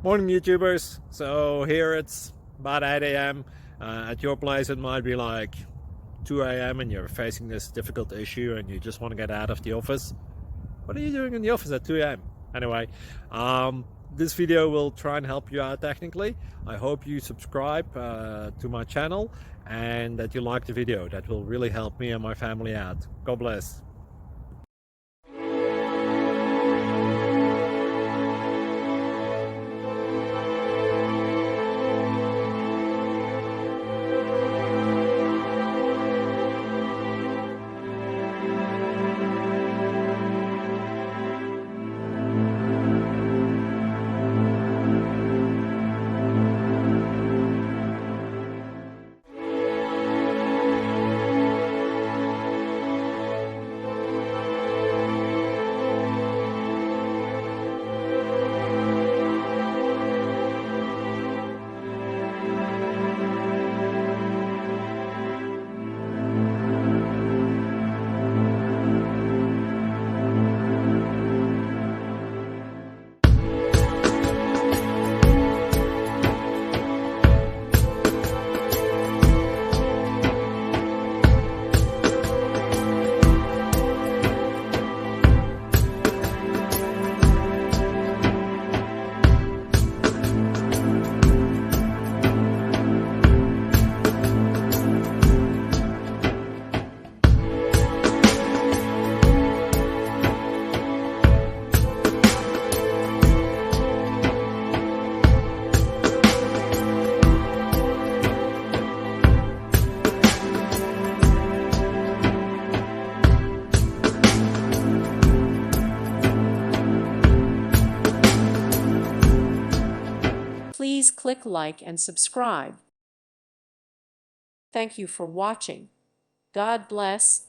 Morning, YouTubers. So here it's about 8 a.m. At your place, it might be like 2 a.m. and you're facing this difficult issue and you just want to get out of the office. What are you doing in the office at 2 a.m.? Anyway, this video will try and help you out technically. I hope you subscribe to my channel and that you like the video. That will really help me and my family out. God bless. Please click like and subscribe. Thank you for watching. God bless.